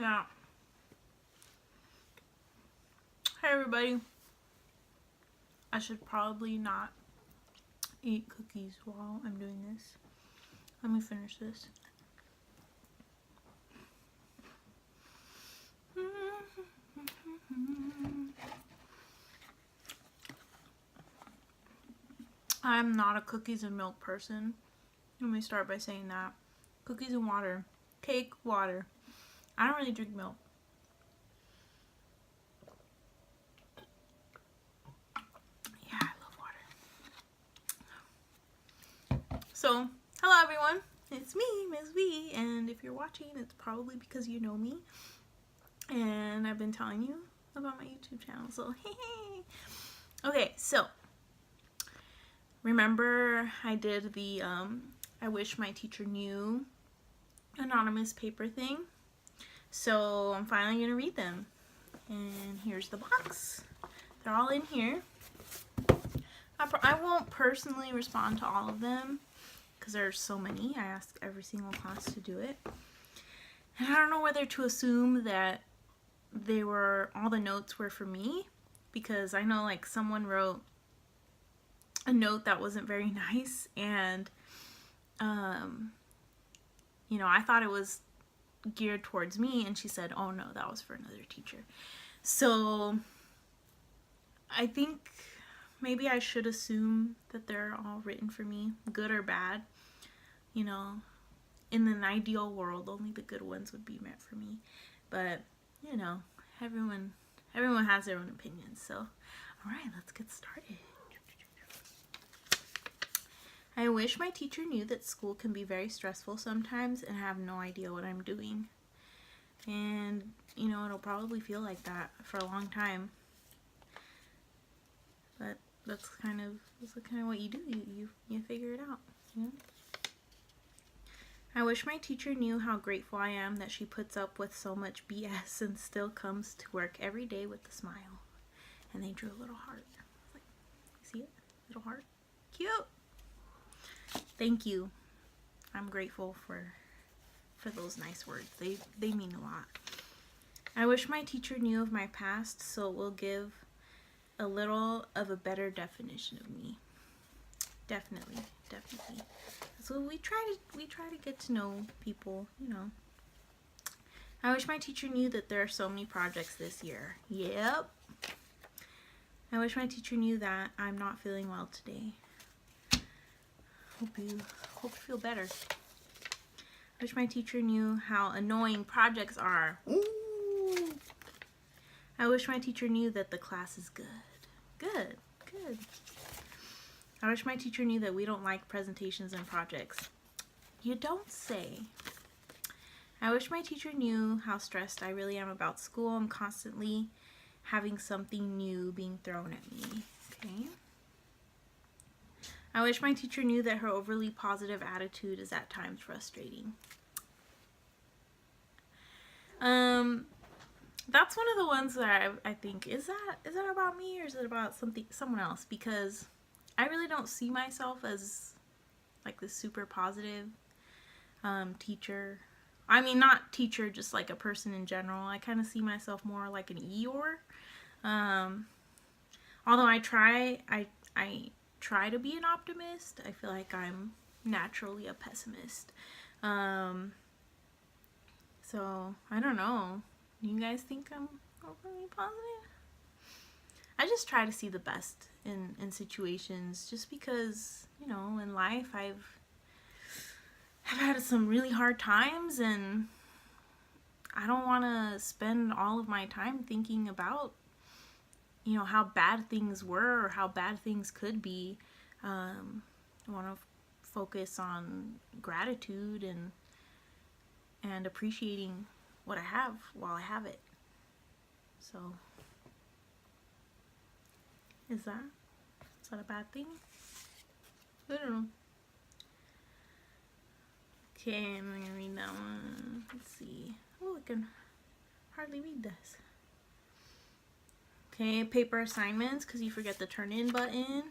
Yeah. Hey everybody. I should probably not eat cookies while I'm doing this. Let me finish this. I'm not a cookies and milk person. Let me start by saying that. Cookies and water. Cake, water. I don't really drink milk. Yeah, I love water. So, hello everyone. It's me, Ms. V, and if you're watching, it's probably because you know me. And I've been telling you about my YouTube channel, so hey. Okay, so remember I did the I wish my teacher knew anonymous paper thing. So I'm finally gonna read them. And here's the box. They're all in here. I won't personally respond to all of them because there's so many. I ask every single class to do it. And I don't know whether to assume that all the notes were for me, because I know like someone wrote a note that wasn't very nice, and you know, I thought it was geared towards me, and she said, oh no, that was for another teacher. So I think maybe I should assume that they're all written for me, good or bad. You know, in an ideal world, only the good ones would be meant for me. But, you know, everyone has their own opinions. So, alright, let's get started. I wish my teacher knew that school can be very stressful sometimes and I have no idea what I'm doing. And, you know, it'll probably feel like that for a long time. But that's kind of what you do. You figure it out, you know? I wish my teacher knew how grateful I am that she puts up with so much BS and still comes to work every day with a smile. And they drew a little heart. Like, see it? Little heart. Cute! Thank you. I'm grateful for those nice words. They mean a lot. I wish my teacher knew of my past, so it will give a little of a better definition of me. Definitely. So we try to get to know people, you know. I wish my teacher knew that there are so many projects this year. Yep. I wish my teacher knew that I'm not feeling well today. Hope you feel better. I wish my teacher knew how annoying projects are. Ooh. I wish my teacher knew that the class is good. Good. I wish my teacher knew that we don't like presentations and projects. You don't say. I wish my teacher knew how stressed I really am about school. I'm constantly having something new being thrown at me. Okay. I wish my teacher knew that her overly positive attitude is at times frustrating. That's one of the ones that I think, is that about me or is it about someone else? Because I really don't see myself as like this super positive teacher. I mean, not teacher, just like a person in general. I kind of see myself more like an Eeyore. Although I try to be an optimist, I feel like I'm naturally a pessimist. So I don't know. You guys think I'm overly positive? I just try to see the best in situations, just because, you know, in life I've had some really hard times, and I don't want to spend all of my time thinking about, you know, how bad things were or how bad things could be. I want to focus on gratitude and appreciating what I have while I have it. So, is that a bad thing? I don't know. Okay, I'm gonna read that one. Let's see. Oh, I can hardly read this. Okay, paper assignments, because you forget the turn in button.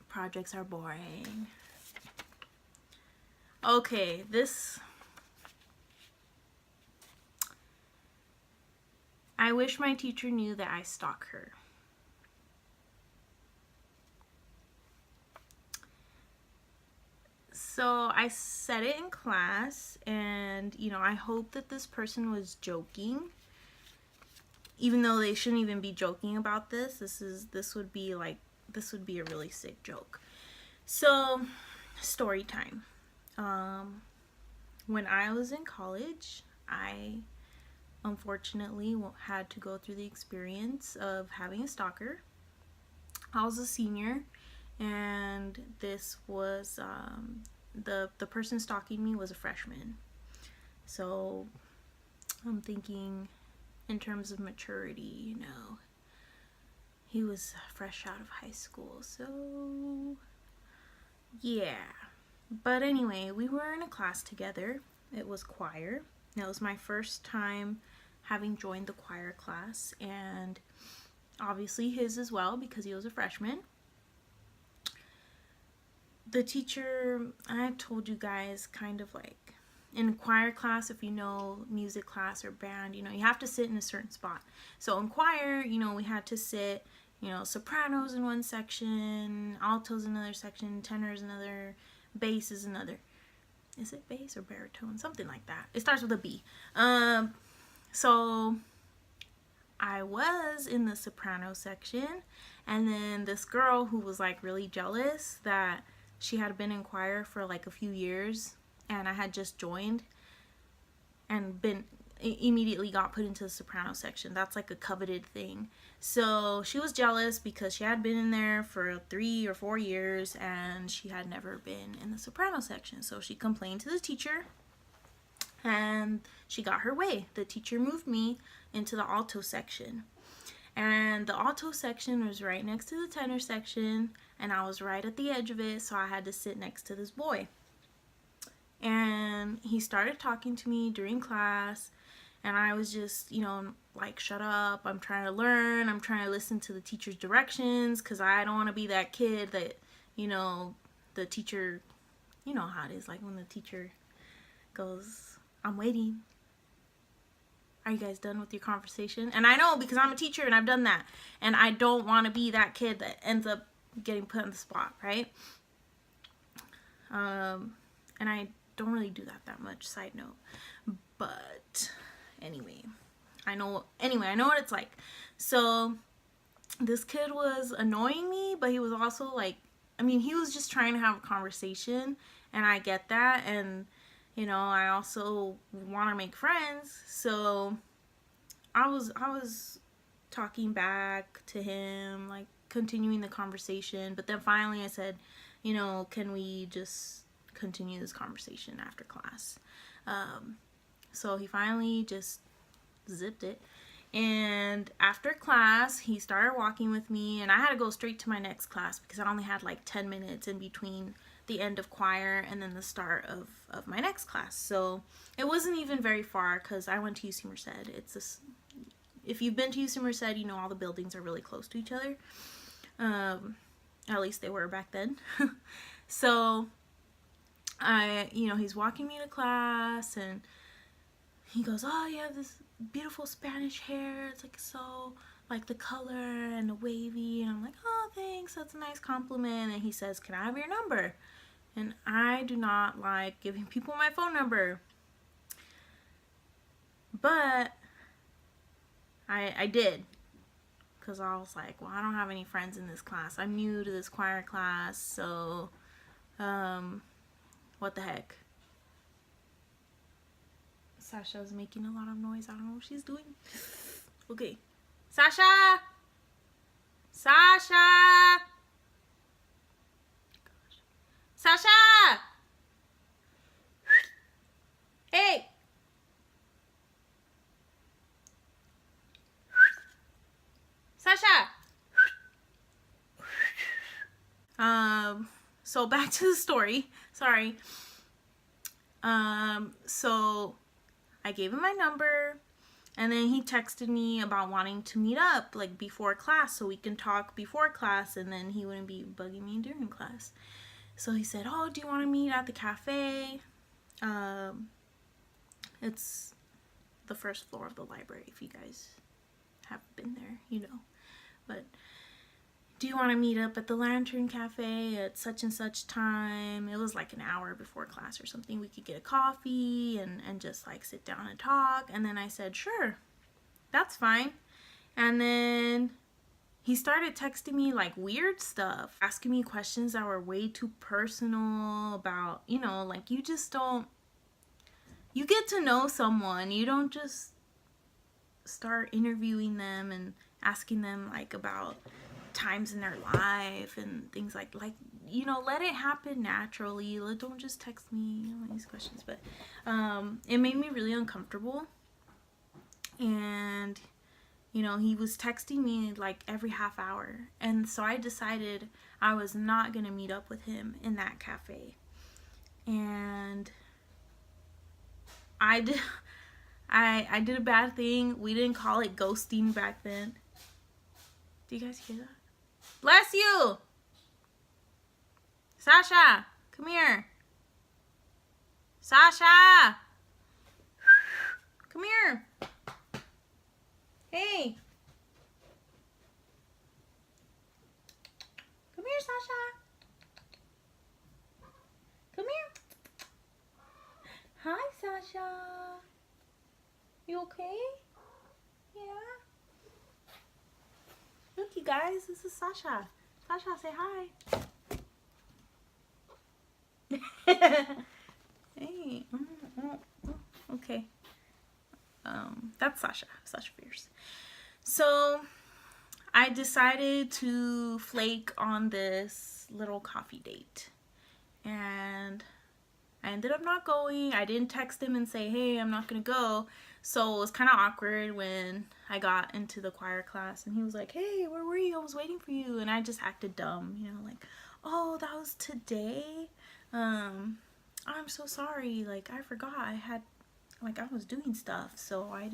Projects are boring. Okay, this I wish my teacher knew that I stalk her. So I said it in class, and I hope that this person was joking, even though they shouldn't even be joking about this. This would be a really sick joke. So, story time. When I was in college, I unfortunately had to go through the experience of having a stalker. I was a senior, and this was the person stalking me was a freshman. So I'm thinking in terms of maturity, he was fresh out of high school. So yeah. But anyway, we were in a class together. It was choir. It was my first time having joined the choir class, and obviously his as well because he was a freshman. The teacher, I told you guys, kind of like in choir class, if you know music class or band, you have to sit in a certain spot. So in choir, we had to sit, sopranos in one section, altos in another section, tenors another, bass is another. Is it bass or baritone? Something like that. It starts with a B. So I was in the soprano section, and then this girl who was like really jealous that she had been in choir for like a few years and I had just joined and immediately got put into the soprano section. That's like a coveted thing. So she was jealous because she had been in there for 3 or 4 years and she had never been in the soprano section. So she complained to the teacher and she got her way. The teacher moved me into the alto section. And the alto section was right next to the tenor section, and I was right at the edge of it, so I had to sit next to this boy. And he started talking to me during class, and I was just, like, shut up, I'm trying to learn, I'm trying to listen to the teacher's directions, because I don't want to be that kid that, the teacher, you know how it is, like when the teacher goes, I'm waiting. Are you guys done with your conversation? And I know because I'm a teacher and I've done that. And I don't want to be that kid that ends up getting put on the spot, right? And I don't really do that much, side note. But anyway, I know what it's like. So this kid was annoying me, but he was also like, he was just trying to have a conversation, and I get that, and I also want to make friends, so I was talking back to him, like continuing the conversation, but then finally I said, can we just continue this conversation after class? So he finally just zipped it, and after class he started walking with me, and I had to go straight to my next class because I only had like 10 minutes in between the end of choir and then the start of my next class. So it wasn't even very far because I went to UC Merced. If you've been to UC Merced, all the buildings are really close to each other. At least they were back then. So he's walking me to class, and he goes, oh, you have this beautiful Spanish hair. It's like so, like the color and the wavy. And I'm like, oh, thanks. That's a nice compliment. And he says, can I have your number? And I do not like giving people my phone number. But I did. Because I was like, well, I don't have any friends in this class. I'm new to this choir class. So, what the heck? Sasha's making a lot of noise. I don't know what she's doing. Okay. Sasha! Sasha! Sasha! Hey! Sasha! So back to the story. Sorry. So I gave him my number, and then he texted me about wanting to meet up, like, before class, so we can talk before class, and then he wouldn't be bugging me during class. So he said, oh, do you want to meet at the cafe? It's the first floor of the library, if you guys have been there, you know. But do you want to meet up at the Lantern Cafe at such and such time? It was like an hour before class or something. We could get a coffee and just like sit down and talk. And then I said, sure, that's fine. And then he started texting me like weird stuff, asking me questions that were way too personal about, you know, like you just don't, you get to know someone. You don't just start interviewing them and asking them like about times in their life and things like you know, let it happen naturally. Don't just text me, you know, these questions. But it made me really uncomfortable. And you know, he was texting me like every half hour, and so I decided I was not gonna meet up with him in that cafe. And I did a bad thing. We didn't call it ghosting back then. Do you guys hear that? Bless you! Sasha, come here. Sasha! Come here. Hey. Come here, Sasha. Come here. Hi, Sasha. You okay? Yeah. Look, you guys, this is Sasha. Sasha, say hi. Hey. Okay. That's Sasha. Sasha Fierce. So I decided to flake on this little coffee date. And I ended up not going. I didn't text him and say, hey, I'm not going to go. So it was kind of awkward when I got into the choir class. And he was like, hey, where were you? I was waiting for you. And I just acted dumb, you know, like, oh, that was today? I'm so sorry. Like, I forgot. I was doing stuff. So I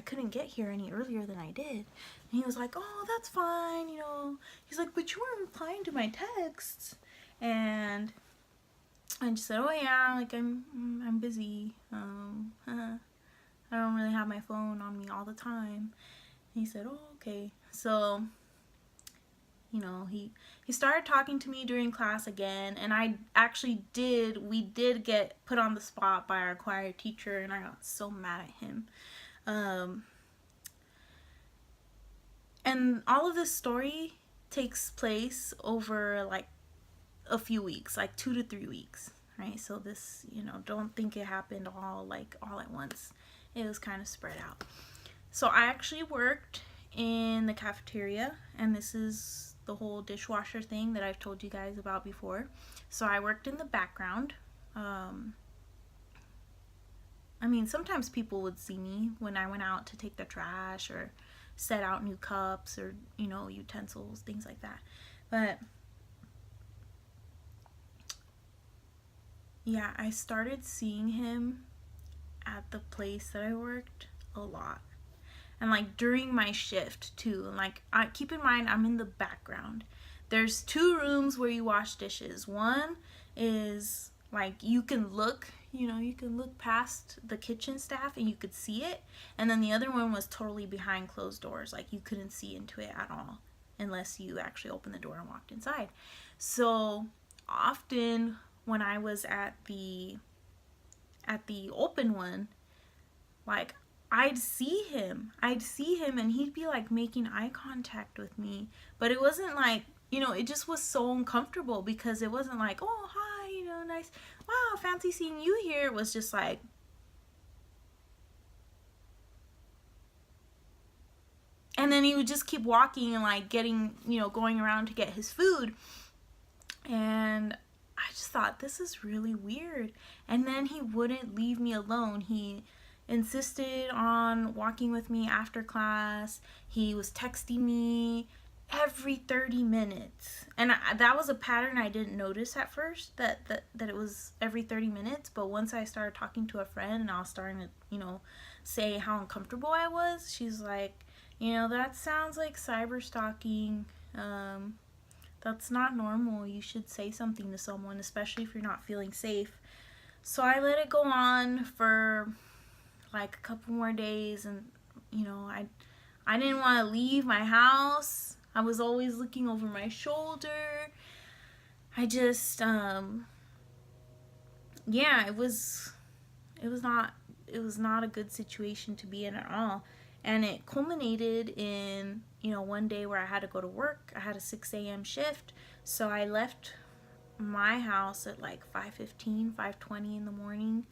couldn't get here any earlier than I did. And he was like, oh, that's fine, you know. He's like, but you weren't replying to my texts. And I just said, oh yeah, like I'm busy. I don't really have my phone on me all the time. And he said, oh, okay. So, you know, he started talking to me during class again, and we did get put on the spot by our choir teacher, and I got so mad at him. And all of this story takes place over like a few weeks, like 2 to 3 weeks, right? So this, you know, don't think it happened all at once. It was kind of spread out. So I actually worked in the cafeteria, and this is the whole dishwasher thing that I've told you guys about before. So I worked in the background. I mean, sometimes people would see me when I went out to take the trash or set out new cups or, you know, utensils, things like that. But yeah, I started seeing him at the place that I worked a lot. And like during my shift too. And like, keep in mind, I'm in the background. There's 2 rooms where you wash dishes. One is like you can look past the kitchen staff and you could see it. And then the other one was totally behind closed doors. Like you couldn't see into it at all unless you actually opened the door and walked inside. So often when I was at the open one, like I'd see him and he'd be like making eye contact with me, but it wasn't like, you know, it just was so uncomfortable because it wasn't like, oh, hi, you know, nice, wow, fancy seeing you here. It was just like, and then he would just keep walking and like getting, you know, going around to get his food. And I just thought, this is really weird. And then he wouldn't leave me alone. He insisted on walking with me after class. He was texting me every 30 minutes. And that was a pattern I didn't notice at first, that it was every 30 minutes. But once I started talking to a friend and I was starting to, you know, say how uncomfortable I was, she's like, you know, that sounds like cyber stalking. That's not normal. You should say something to someone, especially if you're not feeling safe. So I let it go on for like a couple more days, and you know, I didn't want to leave my house. I was always looking over my shoulder. I just, yeah, it was not a good situation to be in at all. And it culminated in, one day where I had to go to work. I had a 6 a.m. shift, so I left my house at like 5:15, 5:20 in the morning.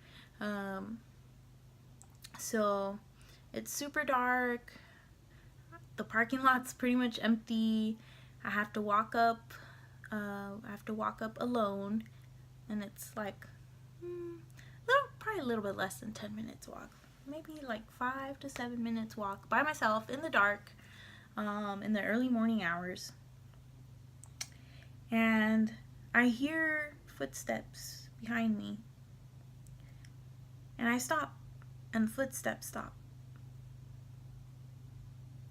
So it's super dark. The parking lot's pretty much empty. I have to walk up. Alone, and it's like probably a little bit less than 10 minutes walk. Maybe like 5 to 7 minutes walk by myself in the dark, in the early morning hours. And I hear footsteps behind me. And I stop, and the footsteps stop.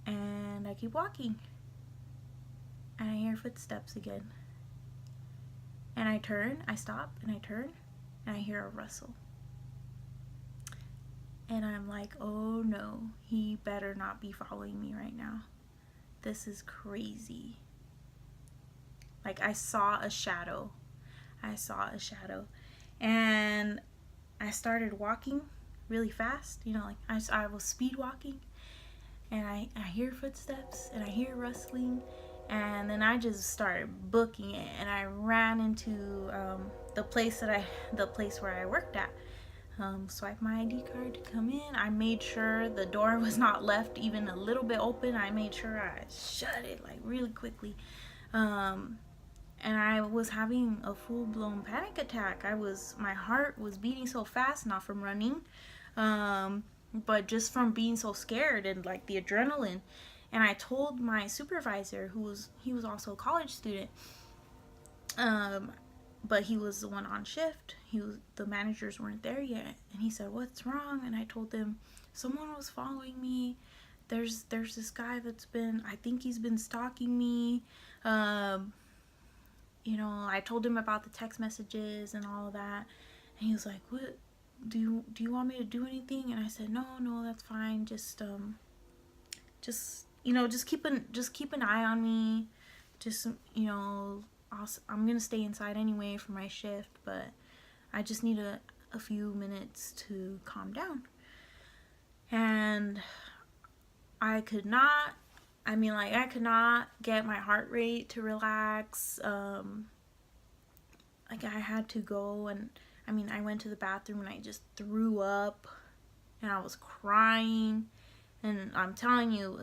And I keep walking. And I hear footsteps again. And I turn, I stop, and I turn, and I hear a rustle. And I'm like, oh no, he better not be following me right now. This is crazy. Like, I saw a shadow. And I started walking really fast. I was speed walking. And I hear footsteps, and I hear rustling. And then I just started booking it. And I ran into the place where I worked at. Swiped my ID card to come in. I made sure the door was not left even a little bit open. I made sure I shut it like really quickly. And I was having a full-blown panic attack. My heart was beating so fast, not from running, but just from being so scared and like the adrenaline. And I told my supervisor, he was also a college student, but he was the one on shift. The managers weren't there yet, and he said, "What's wrong?" And I told him, "Someone was following me. There's this guy I think he's been stalking me." I told him about the text messages and all of that, and he was like, "What? Do you want me to do anything?" And I said, "No, that's fine. Just keep an eye on me. I'm gonna stay inside anyway for my shift, but I just need a few minutes to calm down." And I could not get my heart rate to relax. Like, I had to go, and I went to the bathroom and I just threw up, and I was crying. And I'm telling you,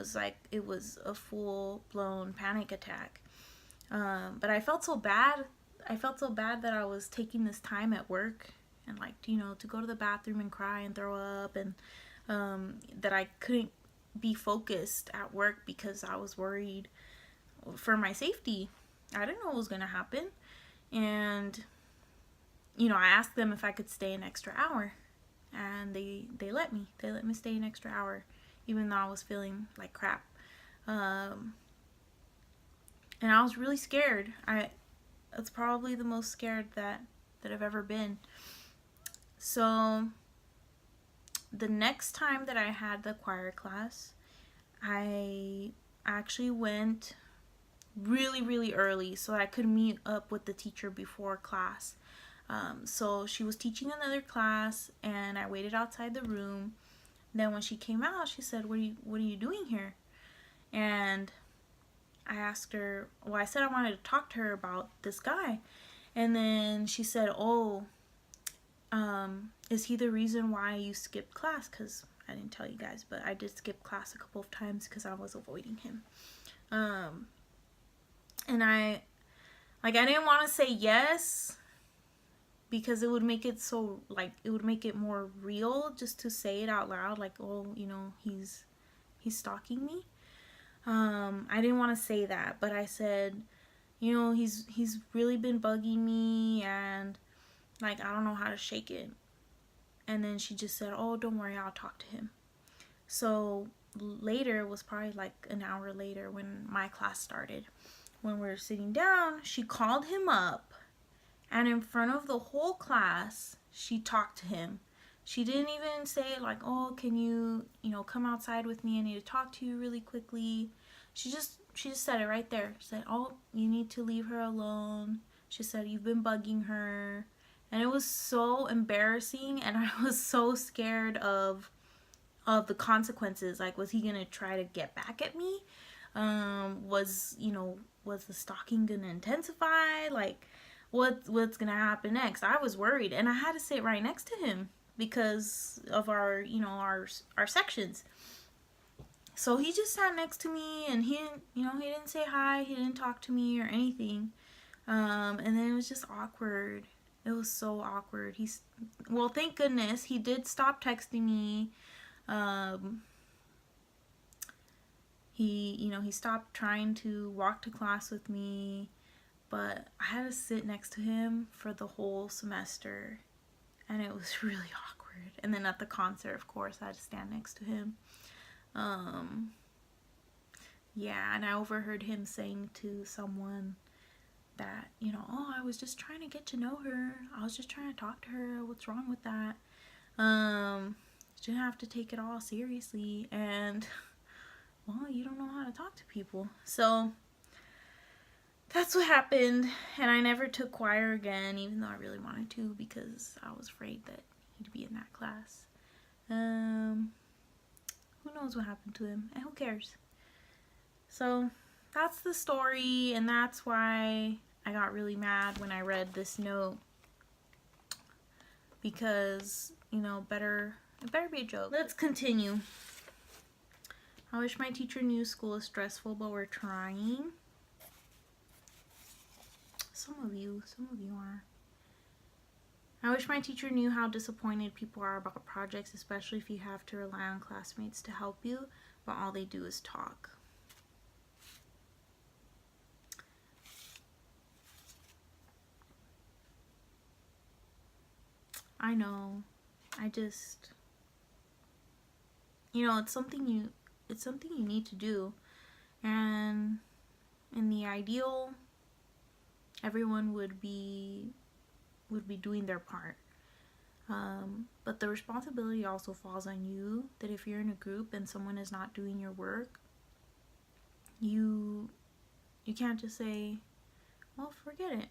it was a full-blown panic attack. But I felt so bad. That I was taking this time at work and to go to the bathroom and cry and throw up, and that I couldn't be focused at work because I was worried for my safety. I didn't know what was going to happen. And, I asked them if I could stay an extra hour, and they let me. They let me stay an extra hour, even though I was feeling like crap. And I was really scared. It's probably the most scared that I've ever been. So the next time that I had the choir class, I actually went really, really early so I could meet up with the teacher before class. So she was teaching another class, and I waited outside the room. Then when she came out, she said, what are you doing here?" And I asked her, I said I wanted to talk to her about this guy. And then she said, "Oh, is he the reason why you skipped class?" Because I didn't tell you guys, but I did skip class a couple of times because I was avoiding him. And I didn't want to say yes, because it would make it more real just to say it out loud, like, "Oh, he's stalking me." I didn't want to say that, but I said, he's really been bugging me, and I don't know how to shake it. And then she just said, "Oh, don't worry, I'll talk to him." So later, it was probably like an hour later when my class started. When we were sitting down, she called him up, and in front of the whole class, she talked to him. She didn't even say like, oh, can you, come outside with me? I need to talk to you really quickly. She just said it right there. She said, oh, you need to leave her alone. She said, you've been bugging her. And it was so embarrassing, and I was so scared of the consequences. Like, was he gonna try to get back at me? Was the stalking gonna intensify? Like, what's gonna happen next? I was worried, and I had to sit right next to him because of our sections. So he just sat next to me, and he didn't say hi, he didn't talk to me or anything. And then it was just awkward. It was so awkward. Well, thank goodness he did stop texting me. He stopped trying to walk to class with me, but I had to sit next to him for the whole semester, and it was really awkward. And then at the concert, of course, I had to stand next to him. Yeah, and I overheard him saying to someone that, oh, I was just trying to get to know her. I was just trying to talk to her. What's wrong with that? Didn't have to take it all seriously. And, well, you don't know how to talk to people. So that's what happened. And I never took choir again, even though I really wanted to, because I was afraid that he'd be in that class. Who knows what happened to him, and who cares? So that's the story, and that's why I got really mad when I read this note, because it better be a joke. Let's continue. I wish my teacher knew school is stressful, but we're trying. Some of you are. I wish my teacher knew how disappointed people are about projects, especially if you have to rely on classmates to help you, but all they do is talk. I know. I just, it's something you need to do. And in the ideal, everyone would be doing their part. But the responsibility also falls on you, that if you're in a group and someone is not doing your work, you can't just say, well, forget it.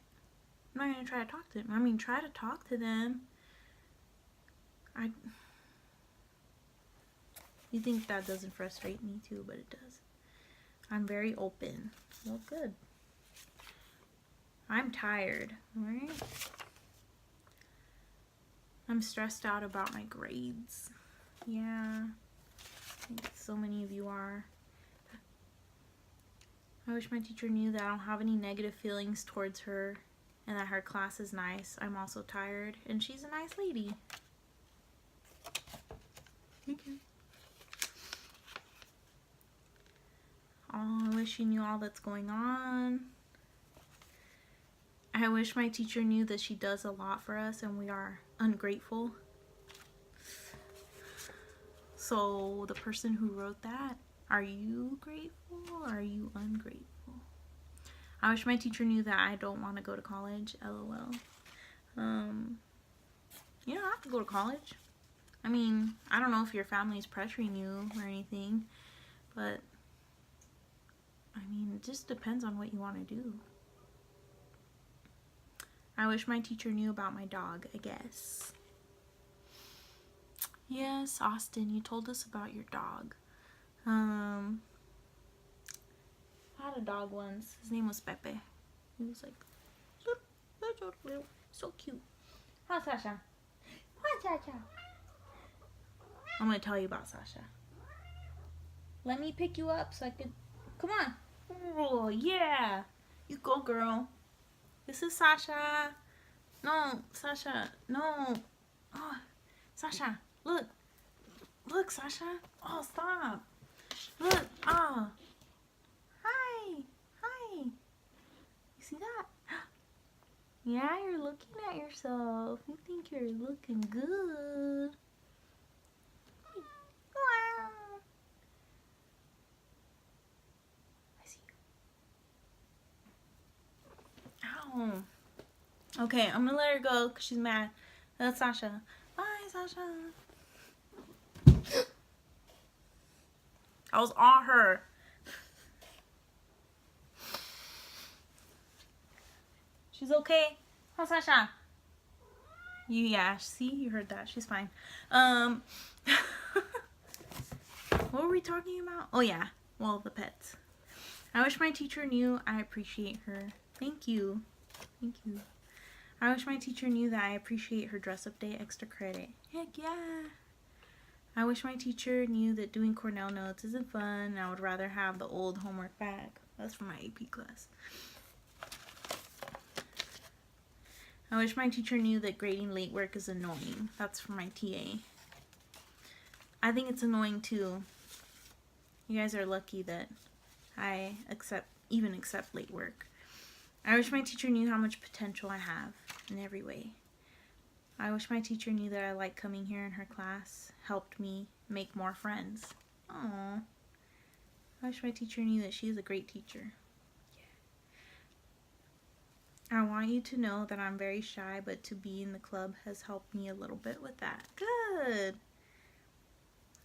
I'm not going to try to talk to them. I mean, try to talk to them. You think that doesn't frustrate me too, but it does. I'm very open. Well, good. I'm tired, alright? I'm stressed out about my grades. Yeah, I think so many of you are. I wish my teacher knew that I don't have any negative feelings towards her and that her class is nice. I'm also tired, and she's a nice lady. Okay. Oh, I wish she knew all that's going on. I wish my teacher knew that she does a lot for us and we are ungrateful. So the person who wrote that, are you grateful or are you ungrateful? I wish my teacher knew that I don't want to go to college, LOL. You don't have to go to college. I mean, I don't know if your family's pressuring you or anything, but I mean, it just depends on what you want to do. I wish my teacher knew about my dog, I guess. Yes, Austin, you told us about your dog. I had a dog once. His name was Pepe. He was like, so cute. Hi, Sasha. Hi, Sasha. I'm going to tell you about Sasha. Let me pick you up so I can... Come on. Oh, yeah. You go, girl. This is Sasha. No, Sasha. No. Oh, Sasha. Look. Look, Sasha. Oh, stop. Look. Oh. Hi. Hi. You see that? Yeah, you're looking at yourself. You think you're looking good. Wow. I see you. Ow. Okay, I'm gonna let her go because she's mad. That's Sasha. Bye, Sasha. I was on her. She's okay. Hi, Sasha. Yeah, see, you heard that. She's fine. What were we talking about? Oh yeah, well, the pets. I wish my teacher knew I appreciate her. Thank you. Thank you. I wish my teacher knew that I appreciate her dress-up day extra credit. Heck yeah. I wish my teacher knew that doing Cornell notes isn't fun and I would rather have the old homework bag. That's for my AP class. I wish my teacher knew that grading late work is annoying. That's for my TA. I think it's annoying too. You guys are lucky that I even accept late work. I wish my teacher knew how much potential I have in every way. I wish my teacher knew that I like coming here in her class, helped me make more friends. Aww. I wish my teacher knew that she is a great teacher. I want you to know that I'm very shy, but to be in the club has helped me a little bit with that. Good.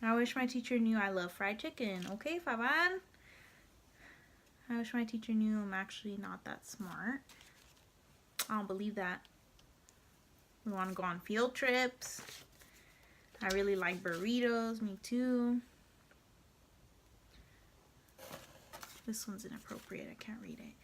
I wish my teacher knew I love fried chicken. Okay, Faban? I wish my teacher knew I'm actually not that smart. I don't believe that. We want to go on field trips. I really like burritos. Me too. This one's inappropriate. I can't read it.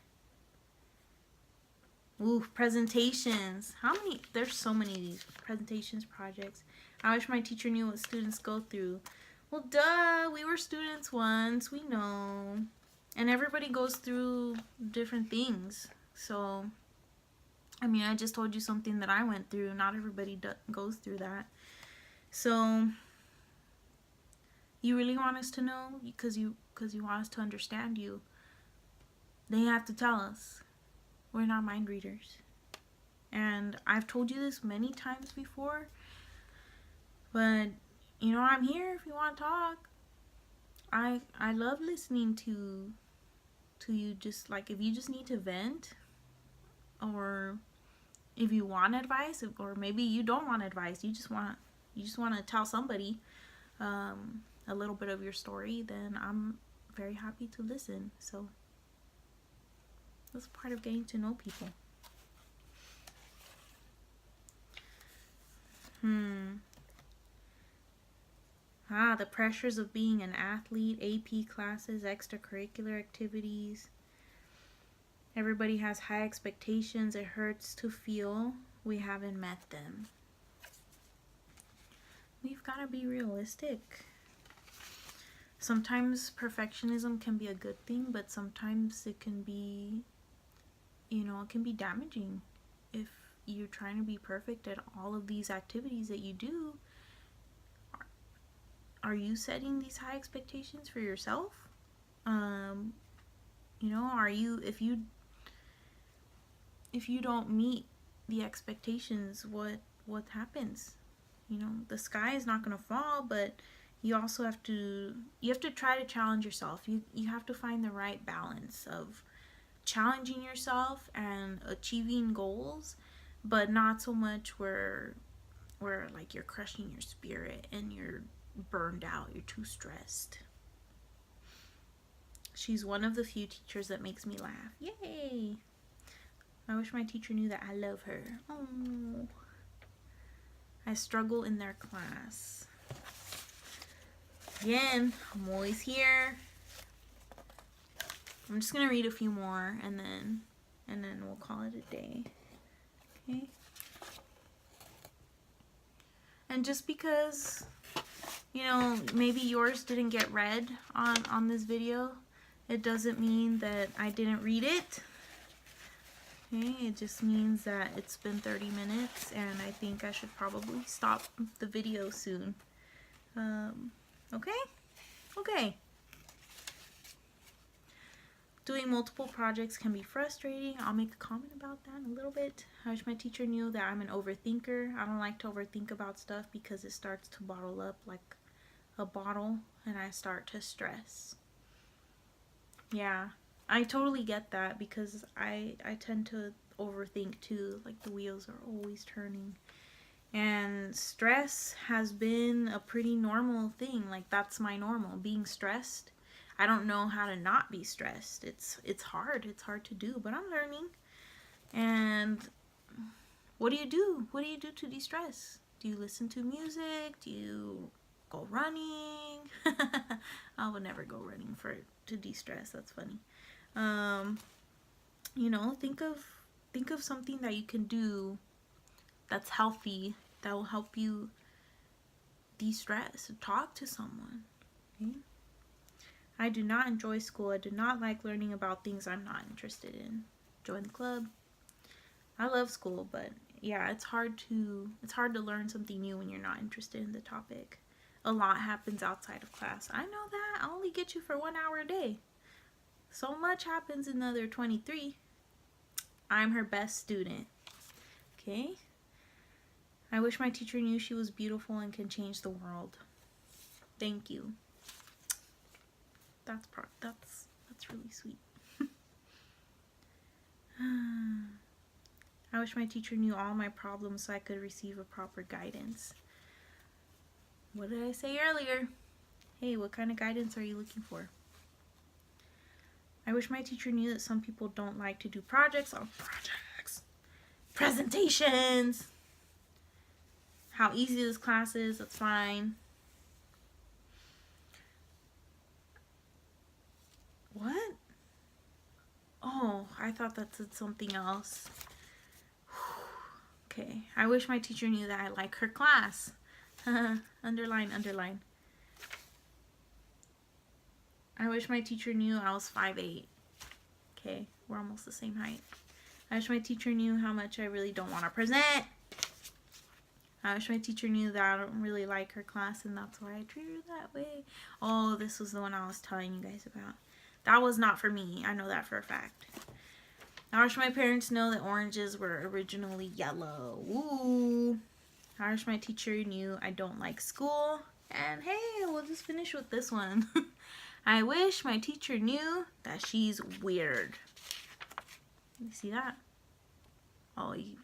Ooh, presentations. How many? There's so many of these presentations, projects. I wish my teacher knew what students go through. Well, duh. We were students once. We know. And everybody goes through different things. So, I mean, I just told you something that I went through. Not everybody goes through that. So, you really want us to know? Because you want us to understand you. They have to tell us. We're not mind readers. And I've told you this many times before. But, you know, I'm here if you want to talk. I love listening to you. Just like, if you just need to vent, or if you want advice, or maybe you don't want advice, you just want to tell somebody a little bit of your story, then I'm very happy to listen. So that's part of getting to know people. The pressures of being an athlete, AP classes, extracurricular activities. Everybody has high expectations. It hurts to feel we haven't met them. We've got to be realistic. Sometimes perfectionism can be a good thing, but sometimes it can be, it can be damaging. If you're trying to be perfect at all of these activities that you do, are you setting these high expectations for yourself? Are you, if you don't meet the expectations, what happens? The sky is not going to fall, but you also have to try to challenge yourself. You have to find the right balance of challenging yourself and achieving goals, but not so much where like you're crushing your spirit and you're burned out, you're too stressed. She's one of the few teachers that makes me laugh. Yay! I wish my teacher knew that I love her. Oh. I struggle in their class. Again, I'm always here. I'm just gonna read a few more and then we'll call it a day. Okay? And just because, maybe yours didn't get read on this video, it doesn't mean that I didn't read it. Okay, it just means that it's been 30 minutes and I think I should probably stop the video soon. Okay. Doing multiple projects can be frustrating. I'll make a comment about that in a little bit. I wish my teacher knew that I'm an overthinker. I don't like to overthink about stuff because it starts to bottle up like a bottle and I start to stress. Yeah, I totally get that because I tend to overthink too. Like the wheels are always turning. And stress has been a pretty normal thing. Like, that's my normal, being stressed. I don't know how to not be stressed. It's hard. It's hard to do, but I'm learning. And what do you do? What do you do to de-stress? Do you listen to music? Do you go running? I would never go running to de-stress. That's funny. You know, think of something that you can do that's healthy, that will help you de-stress. Talk to someone. Okay? I do not enjoy school. I do not like learning about things I'm not interested in. Join the club. I love school, but yeah, it's hard to learn something new when you're not interested in the topic. A lot happens outside of class. I know that. I only get you for 1 hour a day. So much happens in the other 23. I'm her best student. Okay? I wish my teacher knew she was beautiful and can change the world. Thank you. That's really sweet. I wish my teacher knew all my problems so I could receive a proper guidance. What did I say earlier? Hey, what kind of guidance are you looking for? I wish my teacher knew that some people don't like to do projects. Presentations. How easy this class is, that's fine. What? Oh, I thought that said something else. Okay, I wish my teacher knew that I like her class. Underline, underline. I wish my teacher knew I was 5'8". Okay, we're almost the same height. I wish my teacher knew how much I really don't want to present. I wish my teacher knew that I don't really like her class and that's why I treat her that way. Oh, this was the one I was telling you guys about. That was not for me. I know that for a fact. I wish my parents know that oranges were originally yellow. Ooh. I wish my teacher knew I don't like school. And hey, we'll just finish with this one. I wish my teacher knew that she's weird. You see that? Oh, you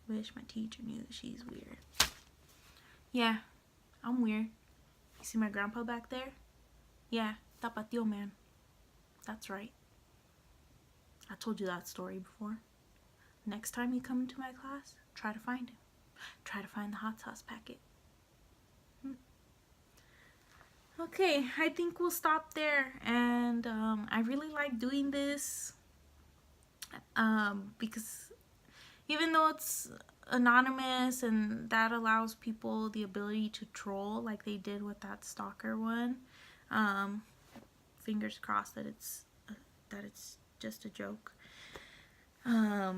wish my teacher knew that she's weird. Yeah, I'm weird. You see my grandpa back there? Yeah, Tapatio man. That's right. I told you that story before. Next time you come into my class, try to find him. Try to find the hot sauce packet. Okay, I think we'll stop there. And I really like doing this because even though it's anonymous and that allows people the ability to troll like they did with that stalker one, fingers crossed that it's just a joke. I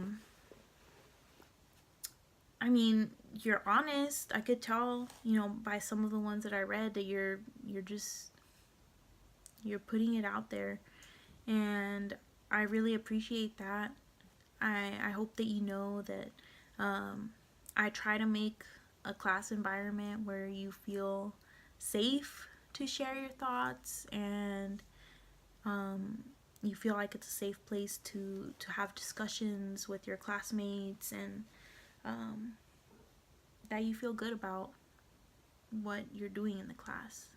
mean, you're honest. I could tell, you know, by some of the ones that I read that you're putting it out there, and I really appreciate that. I hope that you know that I try to make a class environment where you feel safe to share your thoughts and you feel like it's a safe place to have discussions with your classmates, and that you feel good about what you're doing in the class,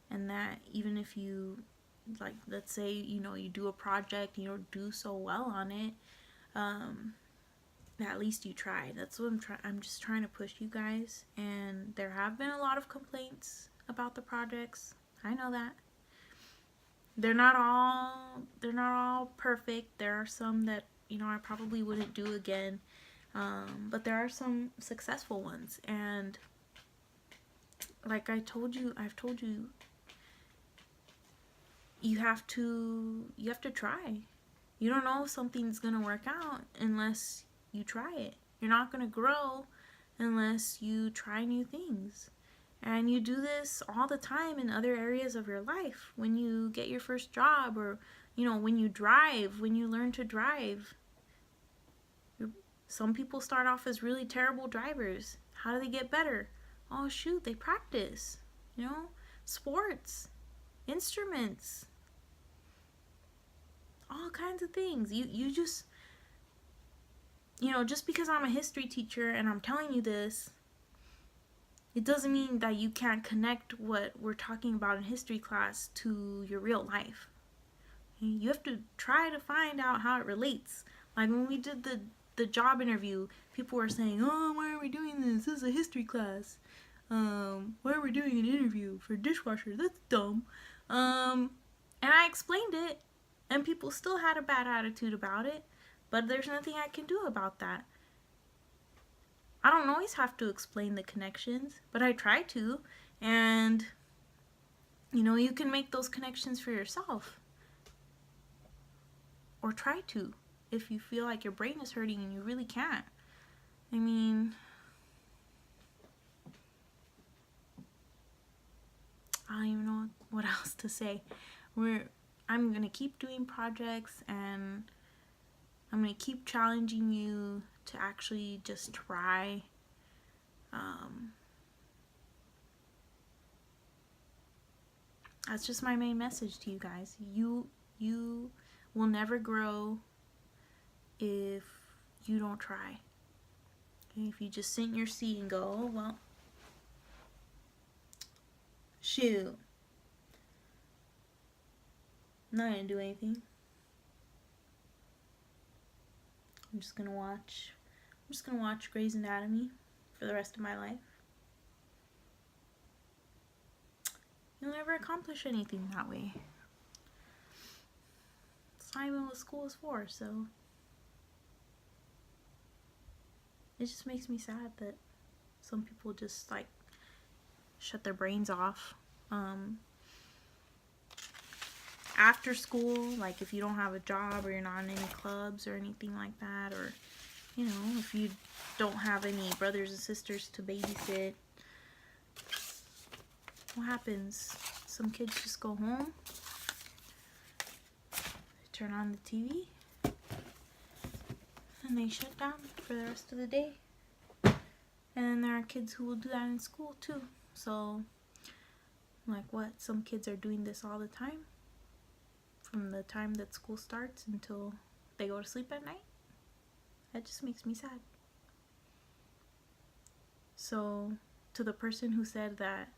and that even if you, like, let's say, you know, you do a project and you don't do so well on it, at least you tried. That's what I'm just trying to push you guys. And there have been a lot of complaints about the projects. I know that. They're not all perfect. There are some that, you know, I probably wouldn't do again. But there are some successful ones, and like I've told you, you have to try. You don't know if something's gonna work out unless you try it. You're not gonna grow unless you try new things. And you do this all the time in other areas of your life. When you get your first job, or, you know, when you drive, when you learn to drive. Some people start off as really terrible drivers. How do they get better? Oh shoot, they practice. You know, sports, instruments, all kinds of things. You just, just because I'm a history teacher and I'm telling you this, it doesn't mean that you can't connect what we're talking about in history class to your real life. You have to try to find out how it relates. Like when we did the job interview, people were saying, "Oh, why are we doing this? This is a history class. Why are we doing an interview for dishwasher? That's dumb." And I explained it, and people still had a bad attitude about it. But there's nothing I can do about that. I don't always have to explain the connections, but I try to. And, you can make those connections for yourself. Or try to. If you feel like your brain is hurting and you really can't. I mean, I don't even know what else to say. I'm going to keep doing projects, and I'm going to keep challenging you to actually just try. That's just my main message to you guys. You will never grow if you don't try. Okay? If you just sit in your seat and go, "Oh, well, shoot, I'm not going to do anything. I'm just going to watch Grey's Anatomy for the rest of my life." You'll never accomplish anything that way. It's not even what school is for, so it just makes me sad that some people just like shut their brains off. After school, like if you don't have a job or you're not in any clubs or anything like that, or if you don't have any brothers and sisters to babysit, what happens? Some kids just go home, they turn on the TV, and they shut down for the rest of the day. And then there are kids who will do that in school too. So, like what? Some kids are doing this all the time, from the time that school starts until they go to sleep at night. That just makes me sad. So, to the person who said that,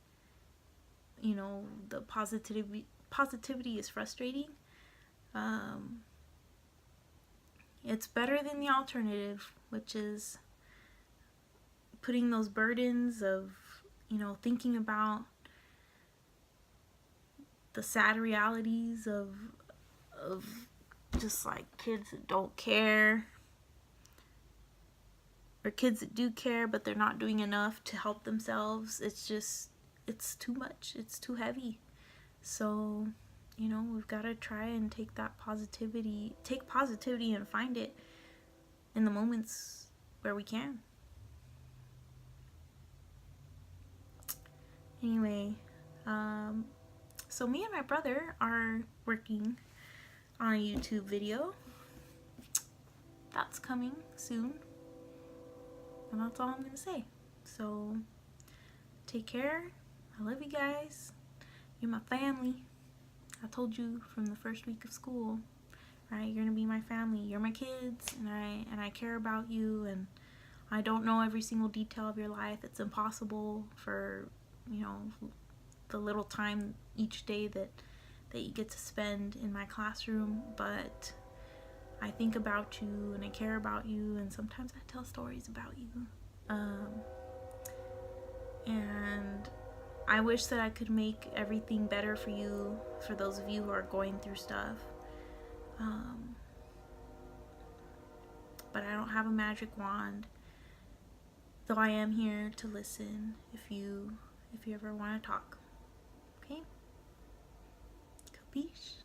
the positivity is frustrating, it's better than the alternative, which is putting those burdens of, thinking about the sad realities of just like kids that don't care, or kids that do care but they're not doing enough to help themselves. It's too much. It's too heavy. So, we've got to try and take positivity and find it in the moments where we can. Anyway, so me and my brother are working on a YouTube video. That's coming soon. And that's all I'm going to say. So, take care. I love you guys. You're my family. I told you from the first week of school, right? You're going to be my family. You're my kids, and I care about you, and I don't know every single detail of your life. It's impossible for, the little time each day that you get to spend in my classroom, but I think about you and I care about you, and sometimes I tell stories about you. And I wish that I could make everything better for you, for those of you who are going through stuff. But I don't have a magic wand, though I am here to listen if you ever want to talk. Okay? Capiche?